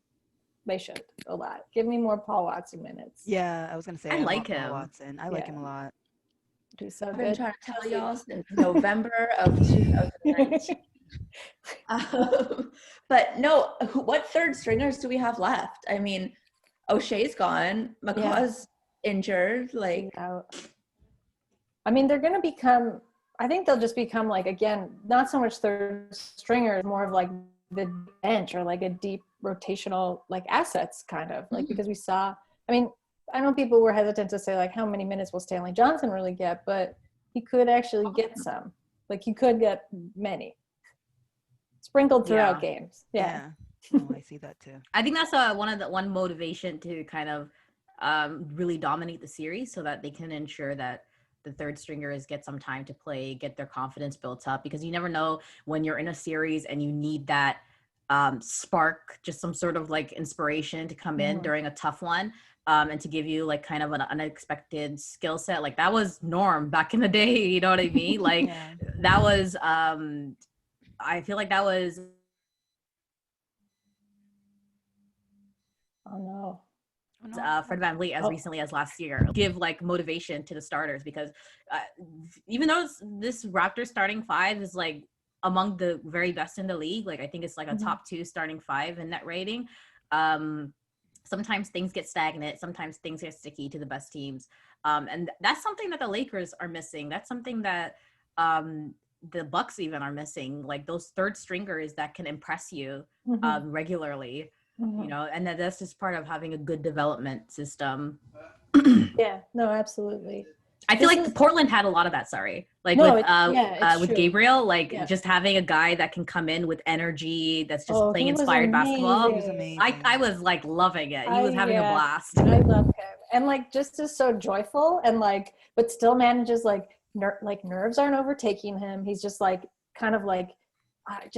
S1: they should a lot. Give me more Paul Watson minutes.
S2: Yeah, I was going to say
S4: I like him.
S2: Paul Watson. I like him a lot.
S1: Do so
S3: I've
S1: good.
S3: been trying to tell y'all since November of 2019. But no, what third stringers do we have left? O'Shea's gone. McCaw's injured. Like,
S1: they're going to become I think they'll just become like, again, not so much third stringers, more of like the bench or like a deep rotational like assets kind of like, because we saw, I mean, I know people were hesitant to say like how many minutes will Stanley Johnson really get, but he could actually get some. Like he could get many sprinkled throughout games. Yeah.
S2: Oh, I see that too.
S4: I think that's one motivation to kind of really dominate the series, so that they can ensure that the third stringers get some time to play, get their confidence built up, because you never know when you're in a series and you need that spark, just some sort of like inspiration to come in during a tough one, and to give you like kind of an unexpected skill set. Like that was norm back in the day, you know what I mean? Like that was I feel like that was Fred VanVleet as recently as last year, give like motivation to the starters, because even though this Raptors starting five is like among the very best in the league, like I think it's like a top 2 starting five in net rating, sometimes things get stagnant, sometimes things get sticky to the best teams, and that's something that the Lakers are missing. That's something that the Bucks even are missing, like those third stringers that can impress you regularly. You know, and that's just part of having a good development system.
S1: Yeah, no, absolutely.
S4: I feel like Portland had a lot of that. Like with Gabriel, like just having a guy that can come in with energy, that's just playing inspired basketball. He was amazing. I was like loving it. He was having a blast.
S1: I love him, and like just is so joyful, and like, but still manages like nerves aren't overtaking him. He's just like kind of like I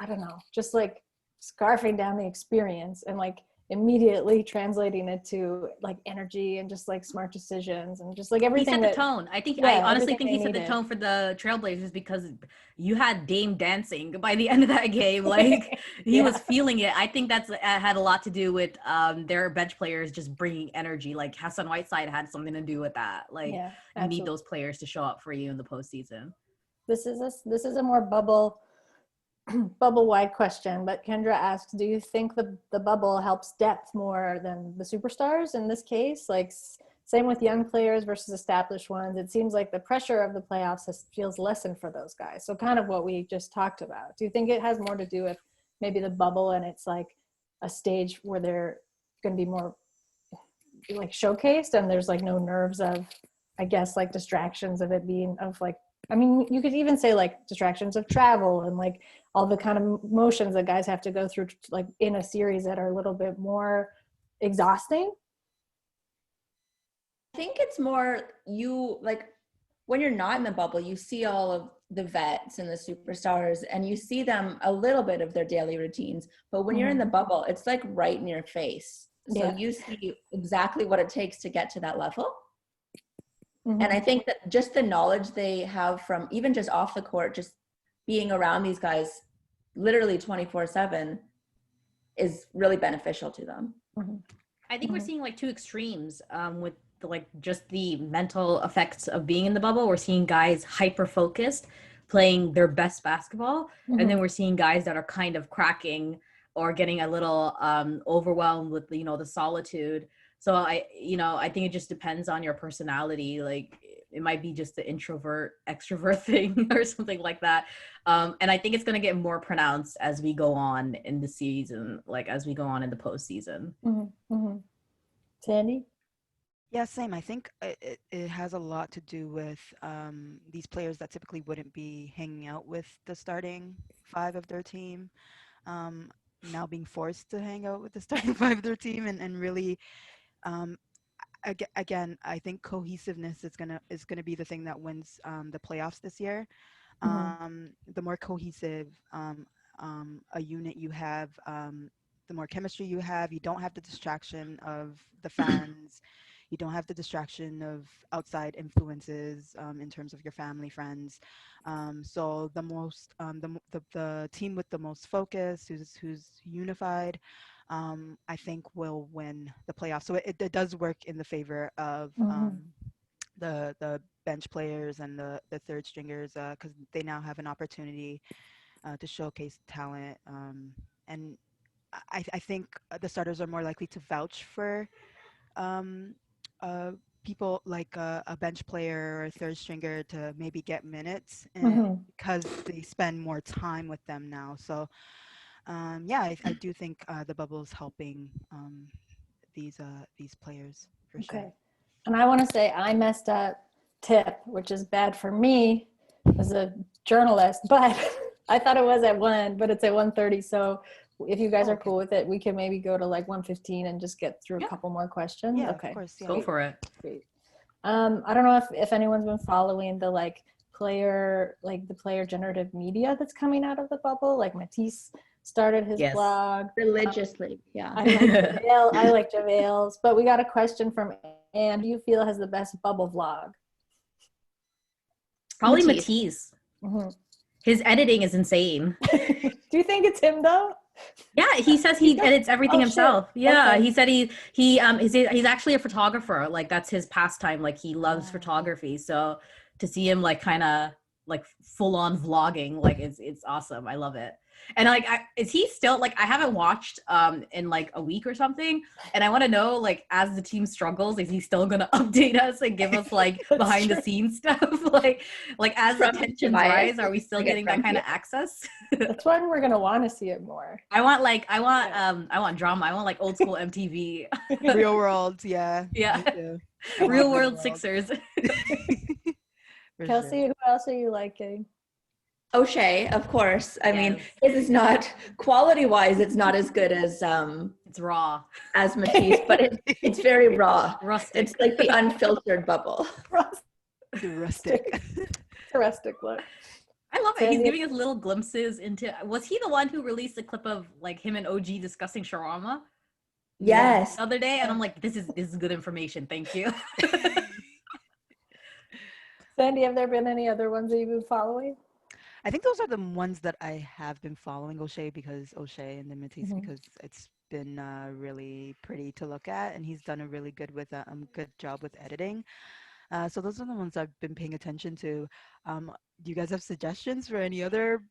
S1: don't know, just like scarfing down the experience and like immediately translating it to like energy and just like smart decisions and just like everything.
S4: He set the tone. I honestly think he set the tone for the Trailblazers, because you had Dame dancing by the end of that game. Like he was feeling it. I think that's had a lot to do with their bench players just bringing energy. Like Hassan Whiteside had something to do with that. Like you need those players to show up for you in the postseason.
S1: This is a more bubble wide question, but Kendra asks, do you think the bubble helps depth more than the superstars in this case? Like same with young players versus established ones. It seems like the pressure of the playoffs feels lessened for those guys. So kind of what we just talked about. Do you think it has more to do with maybe the bubble and it's like a stage where they're going to be more like showcased and there's like no nerves of, I guess, like distractions of it being of like, I mean, you could even say like distractions of travel and like all the kind of motions that guys have to go through like in a series that are a little bit more exhausting.
S3: I think it's more you like when you're not in the bubble, you see all of the vets and the superstars and you see them a little bit of their daily routines. But when you're in the bubble, it's like right in your face. So you see exactly what it takes to get to that level. And I think that just the knowledge they have from even just off the court, just being around these guys literally 24/7 is really beneficial to them.
S4: I think we're seeing like two extremes with like just the mental effects of being in the bubble. We're seeing guys hyper focused, playing their best basketball, and then we're seeing guys that are kind of cracking or getting a little overwhelmed with the solitude. So I think it just depends on your personality. Like it might be just the introvert extrovert thing or something like that. And I think it's going to get more pronounced as we go on in the season, like as we go on in the postseason.
S1: Sandy?
S2: Yeah, same. I think it has a lot to do with these players that typically wouldn't be hanging out with the starting five of their team, now being forced to hang out with the starting five of their team and really again, I think cohesiveness is gonna be the thing that wins the playoffs this year. The more cohesive a unit you have, the more chemistry you have. You don't have the distraction of the fans. You don't have the distraction of outside influences in terms of your family, friends. So the team with the most focus, who's unified, I think will win the playoffs. So it does work in the favor of the bench players and the third stringers because they now have an opportunity to showcase talent. And I think the starters are more likely to vouch for people like a bench player or a third stringer to maybe get minutes, and because they spend more time with them now. So I do think the bubble is helping these players for sure.
S1: And I want to say I messed up tip, which is bad for me as a journalist, but I thought it was at 1, but it's at 1:30. So if you guys are cool with it, we can maybe go to like 1:15 and just get through a couple more questions.
S2: Yeah, of course. Yeah.
S4: Go for it.
S1: Great. I don't know if anyone's been following the player generative media that's coming out of the bubble. Like Matisse started his blog
S3: religiously.
S1: I like JaVale's, but we got a question from Anne. Do you feel has the best bubble vlog?
S4: Probably Matisse. His editing is insane.
S1: Do you think it's him though?
S4: Yeah, he says he edits everything himself. Shit. Yeah, he said he's actually a photographer. Like that's his pastime. Like he loves photography. So to see him like kind of like full on vlogging, like it's awesome. I love it. And like, is he still like? I haven't watched in like a week or something, and I want to know like as the team struggles, is he still gonna update us and give us like behind the scenes stuff? like as the tensions rise, are we still getting that kind of access?
S1: That's when we're gonna want to see it more.
S4: I want drama. I want like old school MTV,
S2: Real World, yeah,
S4: Real World Sixers.
S1: Kelsey, who else are you liking?
S3: O'Shea, of course. I mean, his is not quality-wise. It's not as good as
S4: it's raw
S3: as Matisse, but it's very raw.
S4: Rustic.
S3: It's like the unfiltered bubble.
S2: Rustic.
S1: It's a rustic look.
S4: I love it. He's giving us little glimpses into. Was he the one who released the clip of like him and OG discussing shawarma?
S3: Yes.
S4: The other day, and I'm like, this is good information. Thank you.
S1: Sandy, have there been any other ones that you've been following?
S2: I think those are the ones that I have been following, O'Shea and the Matisse, because it's been really pretty to look at, and he's done a really good job with editing. So those are the ones I've been paying attention to. Do you guys have suggestions for any other?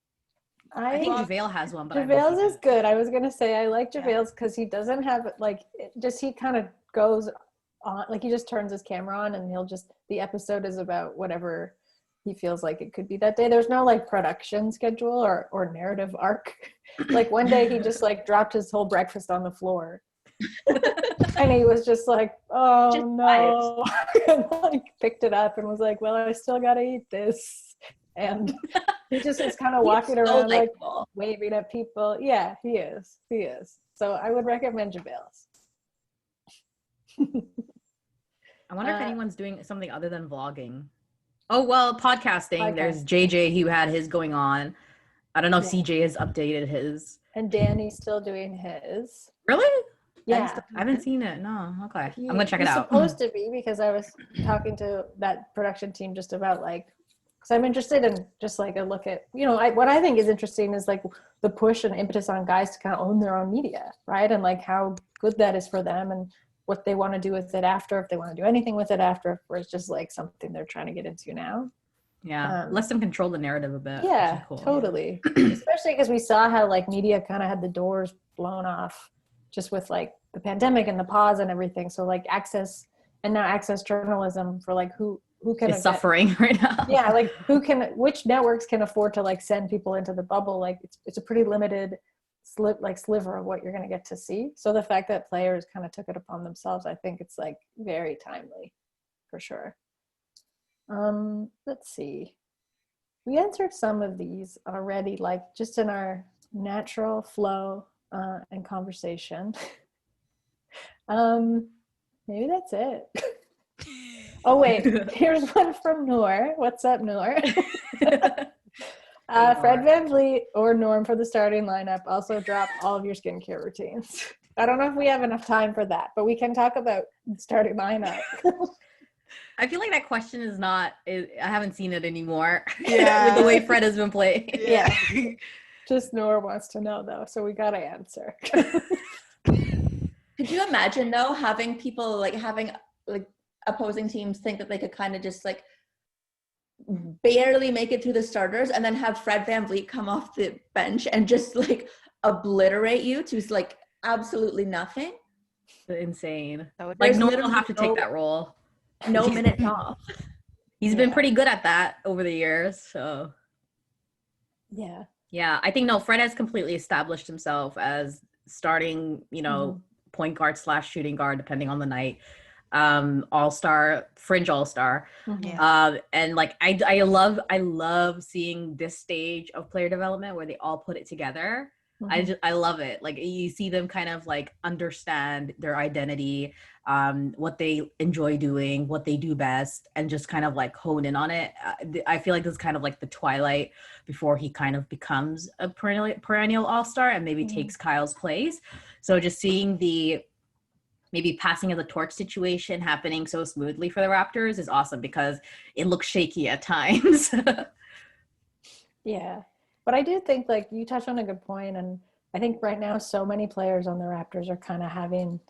S4: I think JaVale has one, but
S1: JaVale's is good. I was gonna say I like JaVale's because he doesn't have he kind of goes on, like he just turns his camera on and the episode is about whatever he feels like it could be that day. There's no like production schedule or narrative arc. Like one day he just like dropped his whole breakfast on the floor and he was just like, oh just no, and like picked it up and was like, well, I still gotta eat this. And he just is kind of walking around like waving at people. Yeah, he is. So I would recommend JaVale's.
S4: I wonder if anyone's doing something other than vlogging. Oh, well, podcasting. There's JJ who had his going on. I don't know if CJ has updated his.
S1: And Danny's still doing his.
S4: Really?
S1: Yeah.
S4: I haven't seen it. No. Okay. I'm going to check it out.
S1: It's supposed to be because I was talking to that production team just about like, because I'm interested in just like a look at, what I think is interesting is like the push and impetus on guys to kind of own their own media, right? And like how good that is for them and what they want to do with it after, if they want to do anything with it after, or it's just like something they're trying to get into now.
S4: Yeah, lets them control the narrative a bit.
S1: Yeah, cool. Totally. Especially because we saw how like media kind of had the doors blown off just with like the pandemic and the pause and everything. So like access journalism for like who can
S4: is suffering right now.
S1: Yeah, like which networks can afford to like send people into the bubble? Like it's a pretty limited sliver of what you're going to get to see. So the fact that players kind of took it upon themselves, I think it's like very timely for sure. Let's see. We answered some of these already, like just in our natural flow and conversation. Maybe that's it. Oh wait, here's one from Noor. What's up, Noor? Fred VanVleet or Norm for the starting lineup. Also drop all of your skincare routines. I don't know if we have enough time for that, but we can talk about the starting lineup.
S4: I feel like that question is not, I haven't seen it anymore.
S2: Yeah.
S4: With the way Fred has been playing.
S1: Yeah. Just Noor wants to know though, so we got to answer.
S3: Could you imagine though, having people like having like opposing teams think that they could kind of just like barely make it through the starters and then have Fred VanVleet come off the bench and just like obliterate you to like absolutely nothing?
S4: Insane.
S2: Like
S4: Norm will have to take that role.
S3: No minutes off.
S4: He's been pretty good at that over the years. So
S1: yeah,
S4: I think Fred has completely established himself as starting, point guard / shooting guard, depending on the night. All-star, fringe all-star. And like I love seeing this stage of player development where they all put it together. I love it. Like you see them kind of like understand their identity, what they enjoy doing, what they do best, and just kind of like hone in on it. I feel like this is kind of like the twilight before he kind of becomes a perennial all-star and maybe takes Kyle's place. So just seeing the maybe passing of the torch situation happening so smoothly for the Raptors is awesome because it looks shaky at times.
S1: Yeah. But I do think like you touched on a good point, and I think right now so many players on the Raptors are kind of having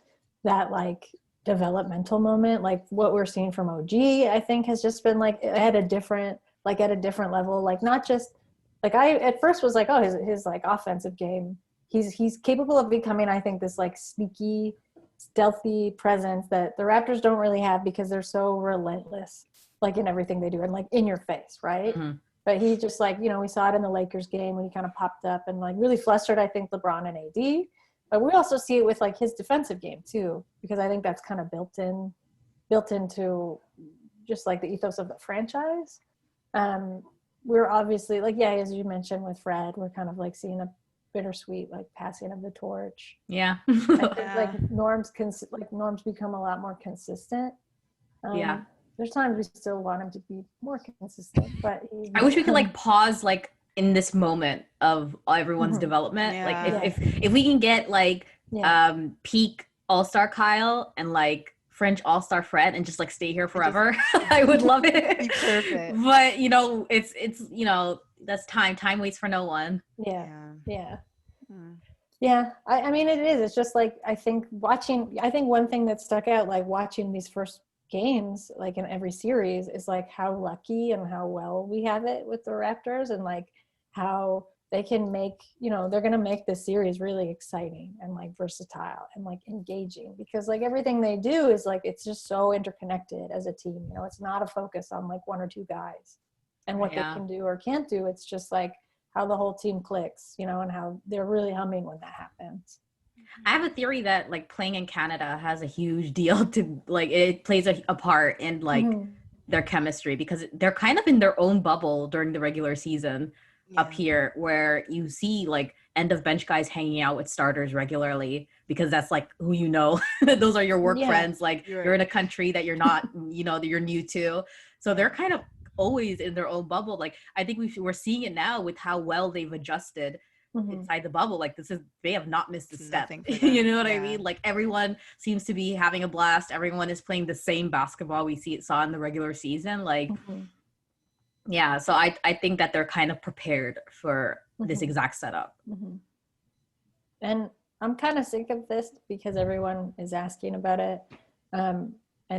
S1: that like developmental moment. Like what we're seeing from OG, I think has just been like at a different level. Like not just like I at first was like, oh, his like offensive game. He's capable of becoming, I think, this like sneaky, stealthy presence that the Raptors don't really have because they're so relentless, like in everything they do and like in your face, right? But he just like, we saw it in the Lakers game when he kind of popped up and like really flustered, I think, LeBron and AD. But we also see it with like his defensive game too, because I think that's kind of built into just like the ethos of the franchise. We're obviously like, yeah, as you mentioned with Fred, we're kind of like seeing a bittersweet like passing of the torch.
S4: Yeah.
S1: I think like norms become a lot more consistent. There's times we still want him to be more consistent, but
S4: I wish we could like pause like in this moment of everyone's development. Like if we can get like peak all-star Kyle and like French all-star Fred and just like stay here forever, I would love it.
S2: Be perfect.
S4: But it's that's time waits for no one.
S1: Yeah. I mean, it is. It's just like I think one thing that stuck out, like watching these first games, like in every series, is like how lucky and how well we have it with the Raptors, and like how they can make, they're going to make this series really exciting and like versatile and like engaging, because like everything they do is like, it's just so interconnected as a team. It's not a focus on like one or two guys and what they can do or can't do. It's just like how the whole team clicks, and how they're really humming when that happens.
S4: I have a theory that like playing in Canada has a huge deal to like, it plays a part in like their chemistry, because they're kind of in their own bubble during the regular season up here, where you see like end of bench guys hanging out with starters regularly, because that's like who those are your work friends. Like you're in a country that you're not, that you're new to. So they're kind of always in their own bubble. Like I think we're seeing it now with how well they've adjusted inside the bubble. Like they have not missed a step. You know what I mean? Like everyone seems to be having a blast. Everyone is playing the same basketball we saw in the regular season. Like so I think that they're kind of prepared for this exact setup.
S1: And I'm kind of sick of this because everyone is asking about it. And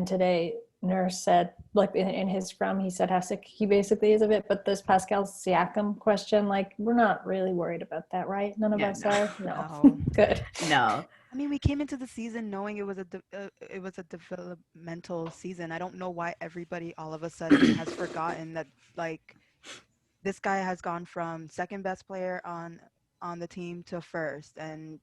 S1: today Nurse said, like in his scrum, he said how sick he basically is of it. But this Pascal Siakam question, like we're not really worried about that, right? None of us are. No. Good.
S4: No.
S2: I mean, we came into the season knowing it was a developmental season. I don't know why everybody all of a sudden has forgotten that like this guy has gone from second best player on the team to first, and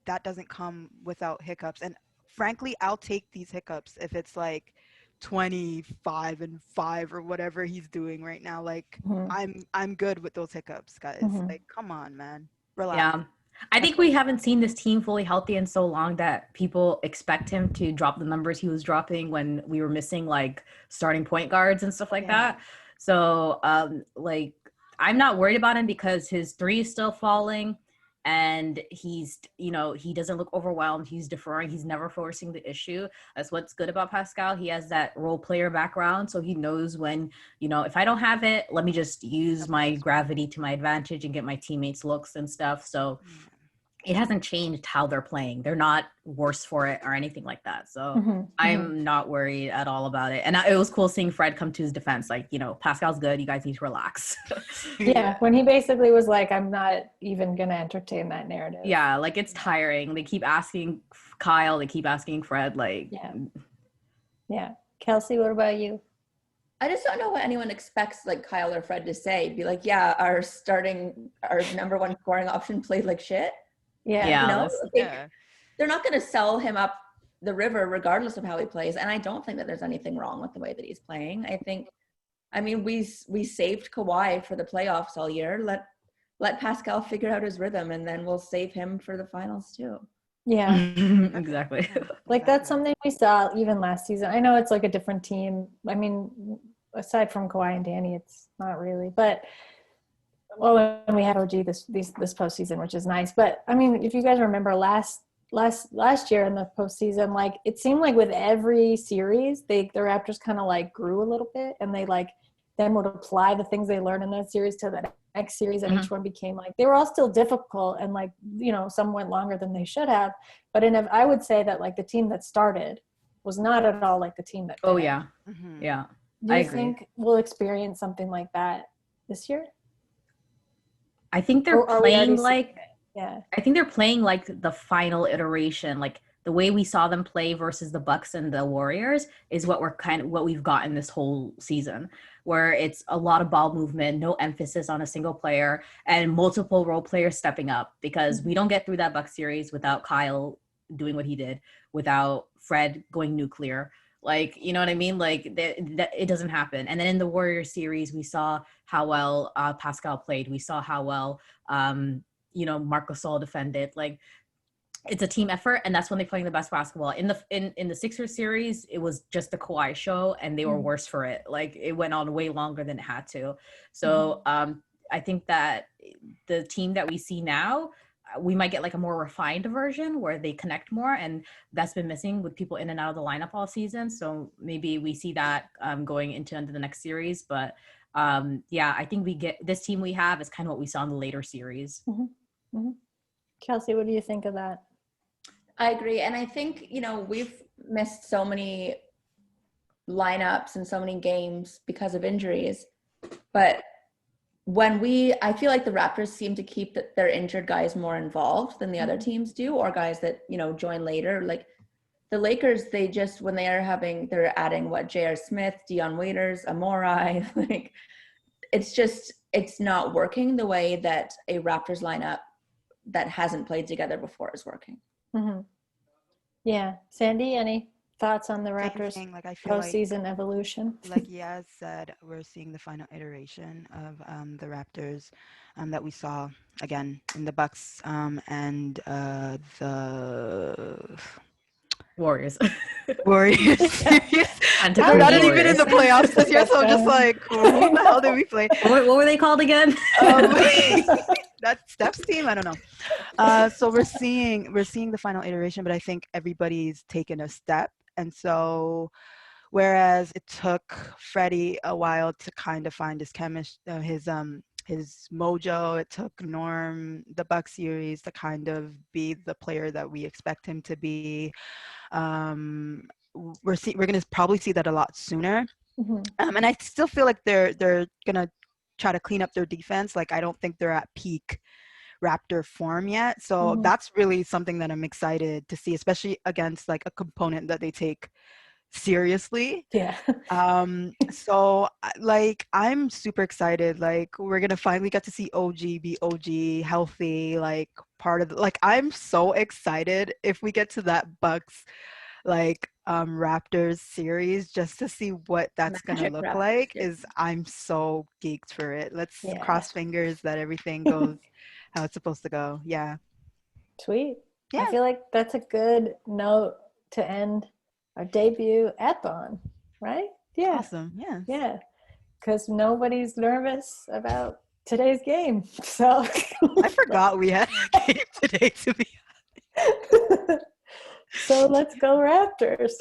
S2: that doesn't come without hiccups. And frankly, I'll take these hiccups if it's like 25-5 or whatever he's doing right now. Like I'm good with those hiccups, guys. Like come on, man, relax.
S4: Yeah, I think we haven't seen this team fully healthy in so long that people expect him to drop the numbers he was dropping when we were missing like starting point guards and stuff like that. So like I'm not worried about him because his three is still falling. And he's, he doesn't look overwhelmed. He's deferring. He's never forcing the issue. That's what's good about Pascal. He has that role player background. So he knows when, if I don't have it, let me just use my gravity to my advantage and get my teammates looks and stuff. So it hasn't changed how they're playing. They're not worse for it or anything like that. So I'm not worried at all about it. And it was cool seeing Fred come to his defense. Like, Pascal's good. You guys need to relax.
S1: Yeah. When he basically was like, I'm not even going to entertain that narrative.
S4: Yeah. Like it's tiring. They keep asking Kyle. They keep asking Fred. Like,
S1: yeah. Kelsey, what about you?
S3: I just don't know what anyone expects like Kyle or Fred to say. Be like, yeah, our number one scoring option played like shit.
S1: Yeah.
S3: You know, they're not going to sell him up the river regardless of how he plays. And I don't think that there's anything wrong with the way that he's playing. I mean, we saved Kawhi for the playoffs all year. Let Pascal figure out his rhythm, and then we'll save him for the finals too.
S1: Yeah,
S4: exactly.
S1: Like that's something we saw even last season. I know it's like a different team. I mean, aside from Kawhi and Danny, it's not really. But well, when we had OG this postseason, which is nice. But I mean, if you guys remember last year in the postseason, like it seemed like with every series, the Raptors kind of like grew a little bit, and they like then would apply the things they learned in that series to the next series, and each one became like, they were all still difficult, and like, you know, some went longer than they should have, but I would say that like the team that started was not at all like the team that
S4: finished. Yeah.
S1: Do you think we'll experience something like that this year?
S4: I think they're playing I think they're playing like the final iteration, like the way we saw them play versus the Bucks and the Warriors is what we've gotten this whole season, where it's a lot of ball movement, no emphasis on a single player, and multiple role players stepping up, because we don't get through that Bucks series without Kyle doing what he did, without Fred going nuclear. Like, you know what I mean? Like that it doesn't happen. And then in the Warriors series, we saw how well Pascal played. We saw how well, Marc Gasol defended. Like, it's a team effort, and that's when they're playing the best basketball. In the Sixers series, it was just the Kawhi show, and they were worse for it. Like, it went on way longer than it had to. So I think that the team that we see now, we might get like a more refined version where they connect more, and that's been missing with people in and out of the lineup all season. So maybe we see that going into the next series. But I think we get this team we have is kind of what we saw in the later series.
S1: Kelsey, what do you think of that?
S3: I agree. And I think, we've missed so many lineups and so many games because of injuries. But I feel like the Raptors seem to keep their injured guys more involved than the other teams do, or guys that, join later. Like the Lakers, they're adding J.R. Smith, Dion Waiters, Amori. Like it's not working the way that a Raptors lineup that hasn't played together before is working.
S1: Yeah. Sandy, any thoughts on the Raptors
S2: I feel
S1: postseason evolution?
S2: Like Yaz said, we're seeing the final iteration of the Raptors that we saw again in the Bucks and the
S4: Warriors.
S2: I'm not even in the playoffs this year, so I'm just like, what the hell did we play?
S4: What were they called again?
S2: That's Steph's team. I don't know. So we're seeing the final iteration, but I think everybody's taken a step, and so whereas it took Freddie a while to kind of find his his mojo, it took Norm the Bucks series to kind of be the player that we expect him to be. We're going to probably see that a lot sooner. And I still feel like they're going to try to clean up their defense. Like, I don't think they're at peak Raptor form yet. So that's really something that I'm excited to see, especially against like a component that they take seriously.
S1: Yeah.
S2: So like, I'm super excited. Like, we're going to finally get to see OG be OG, healthy, like part of like, I'm so excited if we get to that Bucks like Raptors series, just to see what that's gonna look Raptors, like. I'm so geeked for it. Let's cross fingers that everything goes how it's supposed to go. Yeah.
S1: Sweet. Yeah. I feel like that's a good note to end our debut ep on, right? Yeah.
S2: Awesome. Yeah.
S1: Yeah. Because nobody's nervous about today's game. So
S2: I forgot we had a game today, to be honest.
S1: So let's go Raptors.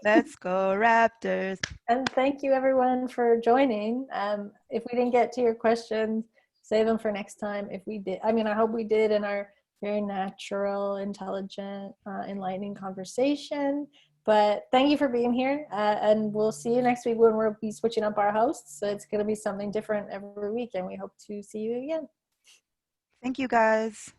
S2: Let's go Raptors.
S1: And thank you everyone for joining. If we didn't get to your questions, save them for next time. If we did, I hope we did in our very natural, intelligent, enlightening conversation. But thank you for being here. And we'll see you next week when we'll be switching up our hosts. So it's going to be something different every week. And we hope to see you again.
S2: Thank you guys.